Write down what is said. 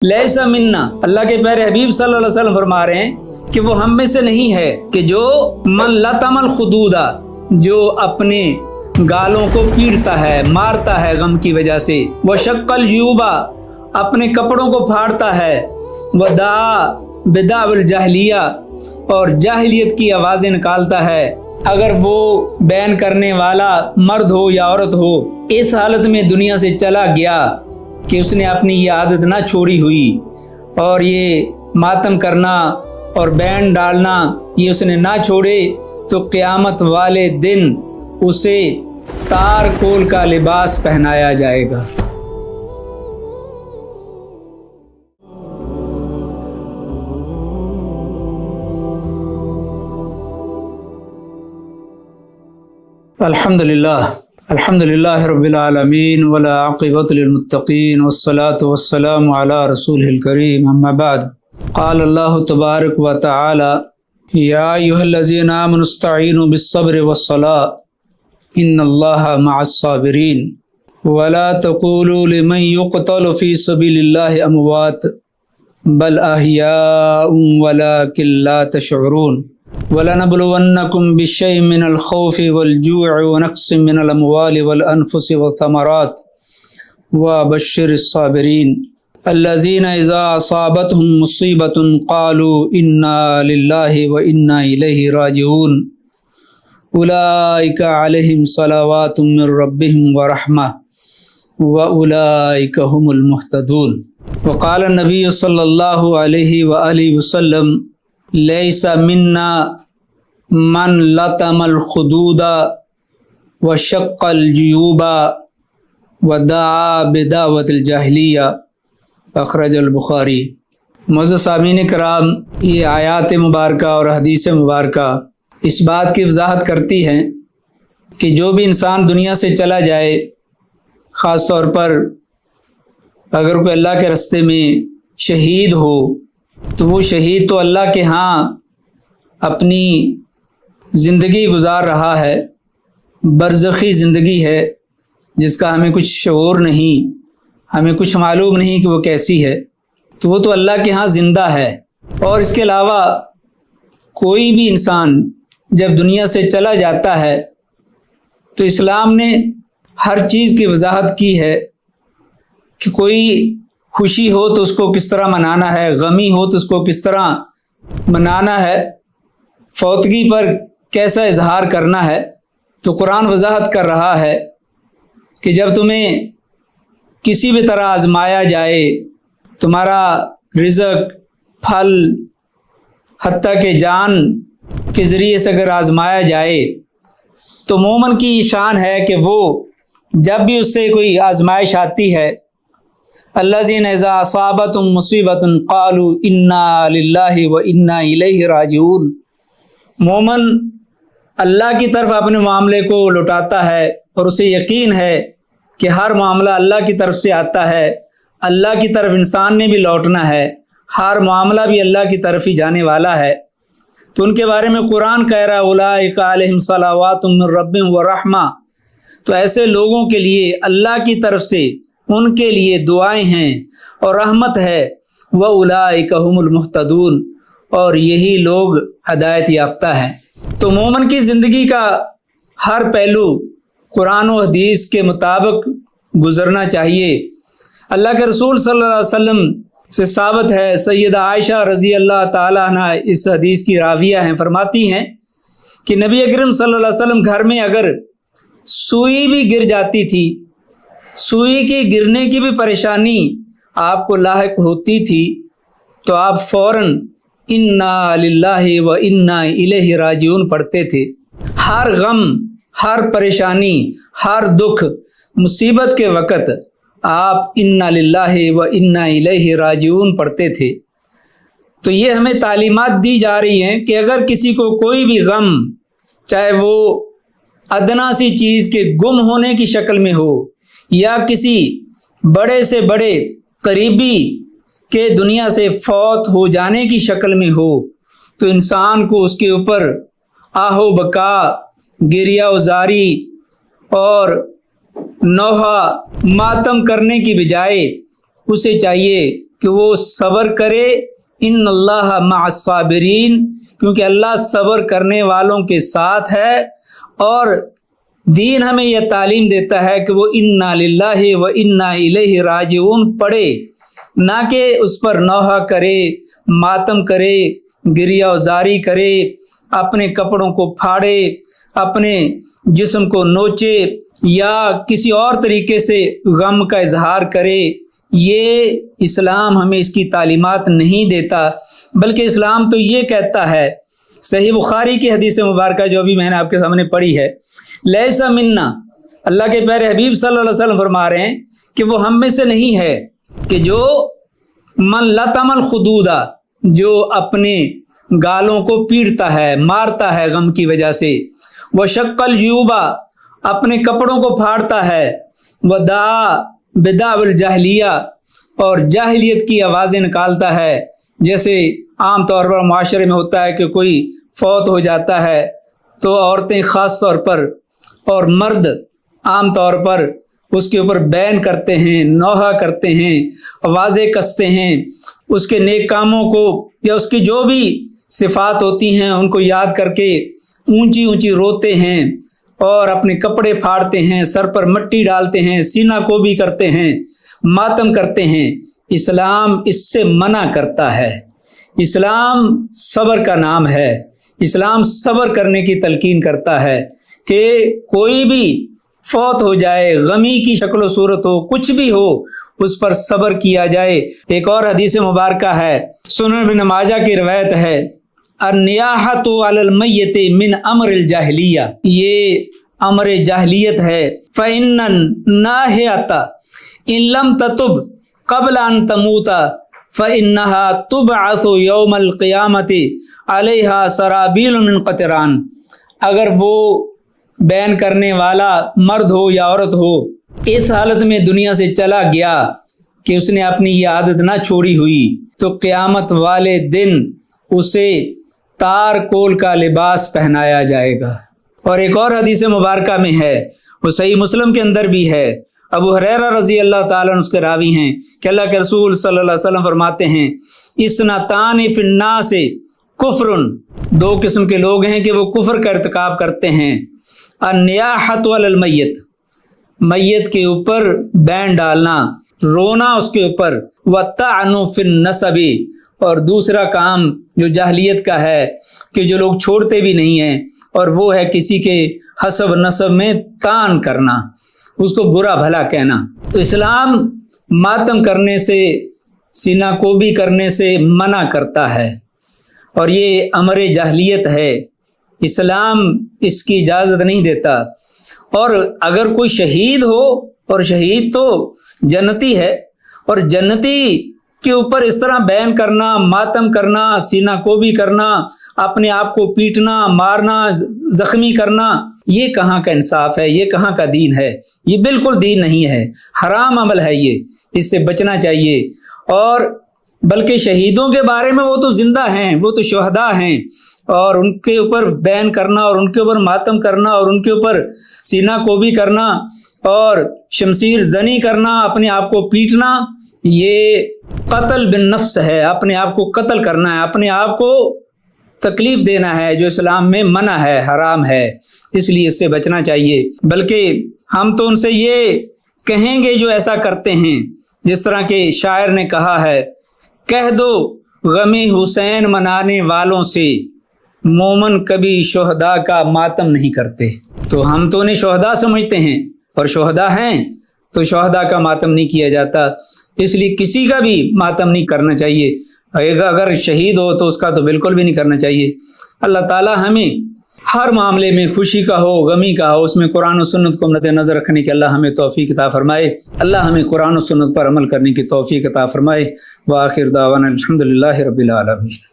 لیسا منا، اللہ کے پیارے حبیب صلی اللہ علیہ وسلم فرما رہے ہیں کہ وہ ہم میں سے نہیں ہے کہ جو من لطم الخدودا، جو اپنے گالوں کو پیٹتا ہے، مارتا ہے غم کی وجہ سے، وہ شق الجیوبا، اپنے کپڑوں کو پھاڑتا ہے، ودعا بدع الجاہلیہ، اور جاہلیت کی آوازیں نکالتا ہے، اگر وہ بیان کرنے والا مرد ہو یا عورت ہو، اس حالت میں دنیا سے چلا گیا کہ اس نے اپنی یہ عادت نہ چھوڑی ہوئی اور یہ ماتم کرنا اور بین ڈالنا یہ اس نے نہ چھوڑے، تو قیامت والے دن اسے تار کول کا لباس پہنایا جائے گا۔ الحمد للہ رب العالمین والعاقبۃ للمتقین والصلاة والسلام علی رسولہ الکریم، اما بعد، قال اللہ تبارک و تعالی یا ایھا الذین آمنوا استعینوا بالصبر والصلاة ان اللہ مع الصابرین ولا تقولوا لمن یقتل فی سبیل اللہ اموات بل احیاء ولکن لا تشعرون وَلَنَبْلُوَنَّكُمْ بِشَيْءٍ مِّنَ الْخَوْفِ وَالْجُوعِ وَنَقْصٍ مِّنَ الْأَمْوَالِ وَالْأَنفُسِ وَالثَّمَرَاتِ وَبَشِّرِ الصَّابِرِينَ الَّذِينَ إِذَا أَصَابَتْهُم مُّصِيبَةٌ قَالُوا إِنَّا لِلَّهِ وَإِنَّا إِلَيْهِ رَاجِعُونَ أُولَٰئِكَ عَلَيْهِمْ صَلَوَاتٌ مِّن رَّبِّهِمْ وَرَحْمَةٌ وَأُولَٰئِكَ هُمُ الْمُهْتَدُونَ وقال النبي صلی اللہ علیہ وآلہ وسلم لیس منا من لطم الخدود وشق الجیوب ودعا بدعوت الجاہلیہ، اخرج البخاری۔ معزز سامعین کرام، یہ آیات مبارکہ اور حدیث مبارکہ اس بات کی وضاحت کرتی ہیں کہ جو بھی انسان دنیا سے چلا جائے، خاص طور پر اگر کوئی اللہ کے راستے میں شہید ہو، تو وہ شہید تو اللہ کے ہاں اپنی زندگی گزار رہا ہے، برزخی زندگی ہے جس کا ہمیں کچھ شعور نہیں، ہمیں کچھ معلوم نہیں کہ وہ کیسی ہے، تو وہ تو اللہ کے ہاں زندہ ہے۔ اور اس کے علاوہ کوئی بھی انسان جب دنیا سے چلا جاتا ہے تو اسلام نے ہر چیز کی وضاحت کی ہے کہ کوئی خوشی ہو تو اس کو کس طرح منانا ہے، غمی ہو تو اس کو کس طرح منانا ہے، فوتگی پر کیسا اظہار کرنا ہے۔ تو قرآن وضاحت کر رہا ہے کہ جب تمہیں کسی بھی طرح آزمایا جائے، تمہارا رزق، پھل، حتیٰ کہ جان کے ذریعے سے اگر آزمایا جائے، تو مومن کی شان ہے کہ وہ جب بھی اس سے کوئی آزمائش آتی ہے، الذین اذا اصابتہم مصیبۃ قالوا انا للہ وانا الیہ راجعون، مومن اللہ کی طرف اپنے معاملے کو لوٹاتا ہے اور اسے یقین ہے کہ ہر معاملہ اللہ کی طرف سے آتا ہے، اللہ کی طرف انسان نے بھی لوٹنا ہے، ہر معاملہ بھی اللہ کی طرف ہی جانے والا ہے۔ تو ان کے بارے میں قرآن کہہ رہا ہے اولئک علیہم صلوات من ربہم ورحمہ، تو ایسے لوگوں کے لیے اللہ کی طرف سے ان کے لیے دعائیں ہیں اور رحمت ہے، وَأُولَٰئِكَ هُمُ الْمُهْتَدُونَ، اور یہی لوگ ہدایت یافتہ ہیں۔ تو مومن کی زندگی کا ہر پہلو قرآن و حدیث کے مطابق گزرنا چاہیے۔ اللہ کے رسول صلی اللہ علیہ وسلم سے ثابت ہے، سیدہ عائشہ رضی اللہ تعالیٰ عنہ اس حدیث کی راویہ ہیں، فرماتی ہیں کہ نبی اکرم صلی اللہ علیہ وسلم گھر میں اگر سوئی بھی گر جاتی تھی، سوئی کی گرنے کی بھی پریشانی آپ کو لاحق ہوتی تھی، تو آپ فوراً انا للہ و انا الیہ راجعون پڑھتے تھے۔ ہر غم، ہر پریشانی، ہر دکھ، مصیبت کے وقت آپ انا للہ و انا الیہ راجعون پڑھتے تھے۔ تو یہ ہمیں تعلیمات دی جا رہی ہیں کہ اگر کسی کو کوئی بھی غم، چاہے وہ ادنا سی چیز کے گم ہونے کی شکل میں ہو یا کسی بڑے سے بڑے قریبی کے دنیا سے فوت ہو جانے کی شکل میں ہو، تو انسان کو اس کے اوپر آہ و بکا، گریہ و زاری اور نوحہ ماتم کرنے کی بجائے اسے چاہیے کہ وہ صبر کرے، ان اللہ مع الصابرین، کیونکہ اللہ صبر کرنے والوں کے ساتھ ہے۔ اور دین ہمیں یہ تعلیم دیتا ہے کہ وہ انا للہ و انا الیہ راجعون پڑھے، نہ کہ اس پر نوحہ کرے، ماتم کرے، گریہ وزاری کرے، اپنے کپڑوں کو پھاڑے، اپنے جسم کو نوچے یا کسی اور طریقے سے غم کا اظہار کرے۔ یہ اسلام ہمیں اس کی تعلیمات نہیں دیتا، بلکہ اسلام تو یہ کہتا ہے، صحیح بخاری کی حدیث مبارکہ جو ابھی میں نے آپ کے سامنے پڑھی ہے، لیس منا، اللہ کے پیارے حبیب صلی اللہ علیہ وسلم فرما رہے ہیں کہ وہ ہم میں سے نہیں ہے، کہ جو من لطم الخدودا، جو اپنے گالوں کو پیٹتا ہے، مارتا ہے غم کی وجہ سے، وہ شق الجیوبا، اپنے کپڑوں کو پھاڑتا ہے، ودعا بدع الجاہلیہ، اور جاہلیت کی آوازیں نکالتا ہے، جیسے عام طور پر معاشرے میں ہوتا ہے کہ کوئی فوت ہو جاتا ہے تو عورتیں خاص طور پر اور مرد عام طور پر اس کے اوپر بین کرتے ہیں، نوحہ کرتے ہیں، آوازیں کستے ہیں، اس کے نیک کاموں کو یا اس کی جو بھی صفات ہوتی ہیں ان کو یاد کر کے اونچی اونچی روتے ہیں اور اپنے کپڑے پھاڑتے ہیں، سر پر مٹی ڈالتے ہیں، سینہ کو بھی کرتے ہیں، ماتم کرتے ہیں۔ اسلام اس سے منع کرتا ہے۔ اسلام صبر کا نام ہے۔ اسلام صبر کرنے کی تلقین کرتا ہے کہ کوئی بھی فوت ہو جائے، غمی کی شکل و صورت ہو، کچھ بھی ہو، اس پر صبر کیا جائے۔ ایک اور حدیث مبارکہ ہے، سنن ابن ماجہ کی روایت ہے، النیاحۃ علی المیت من امر الجاہلیہ، یہ امر جاہلیت ہے۔ فإن الناحیۃ ان لم تتب قبل ان تموت فإنها تبعث یوم القیامۃ علیہا سرابیل من قطران، اگر وہ بین کرنے والا مرد ہو یا عورت ہو اس حالت میں دنیا سے چلا گیا کہ اس نے اپنی یہ عادت نہ چھوڑی ہوئی، تو قیامت والے دن اسے تار کول کا لباس پہنایا جائے گا۔ اور ایک اور حدیث مبارکہ میں ہے، وہ صحیح مسلم کے اندر بھی ہے، ابو ہریرہ رضی اللہ تعالیٰ عنہ اس کے راوی ہیں کہ اللہ کے رسول صلی اللہ علیہ وسلم فرماتے ہیں، اثنتان فی الناس کفر، دو قسم کے لوگ ہیں کہ وہ کفر کا ارتکاب کرتے ہیں، النیاحۃ علی المیت، میت کے اوپر بین ڈالنا، رونا اس کے اوپر، والطعن فی النسب، اور دوسرا کام جو جاہلیت کا ہے کہ جو لوگ چھوڑتے بھی نہیں ہیں، اور وہ ہے کسی کے حسب نسب میں طعن کرنا، اس کو برا بھلا کہنا۔ تو اسلام ماتم کرنے سے، سینہ کوبی کرنے سے منع کرتا ہے، اور یہ امر جاہلیت ہے، اسلام اس کی اجازت نہیں دیتا۔ اور اگر کوئی شہید ہو، اور شہید تو جنتی ہے، اور جنتی کے اوپر اس طرح بین کرنا، ماتم کرنا، سینہ کوبی کرنا، اپنے آپ کو پیٹنا، مارنا، زخمی کرنا، یہ کہاں کا انصاف ہے؟ یہ کہاں کا دین ہے؟ یہ بالکل دین نہیں ہے، حرام عمل ہے یہ، اس سے بچنا چاہیے۔ اور بلکہ شہیدوں کے بارے میں وہ تو زندہ ہیں، وہ تو شہداء ہیں، اور ان کے اوپر بین کرنا اور ان کے اوپر ماتم کرنا اور ان کے اوپر سینہ کوبی کرنا اور شمشیر زنی کرنا، اپنے آپ کو پیٹنا، یہ قتل بالنفس ہے، اپنے آپ کو قتل کرنا ہے، اپنے آپ کو تکلیف دینا ہے، جو اسلام میں منع ہے، حرام ہے، اس لیے اس سے بچنا چاہیے۔ بلکہ ہم تو ان سے یہ کہیں گے جو ایسا کرتے ہیں، جس طرح کے شاعر نے کہا ہے، کہہ دو غم حسین منانے والوں سے، مومن کبھی شہداء کا ماتم نہیں کرتے۔ تو ہم تو انہیں شہداء سمجھتے ہیں، اور شہداء ہیں تو شہداء کا ماتم نہیں کیا جاتا، اس لیے کسی کا بھی ماتم نہیں کرنا چاہیے، اگر شہید ہو تو اس کا تو بالکل بھی نہیں کرنا چاہیے۔ اللہ تعالی ہمیں ہر معاملے میں، خوشی کا ہو، غمی کا ہو، اس میں قرآن و سنت کو مد نظر رکھنے کی اللہ ہمیں توفیق عطا فرمائے۔ اللہ ہمیں قرآن و سنت پر عمل کرنے کی توفیق عطا فرمائے۔ وآخر دعوانا الحمدللہ رب العالمین۔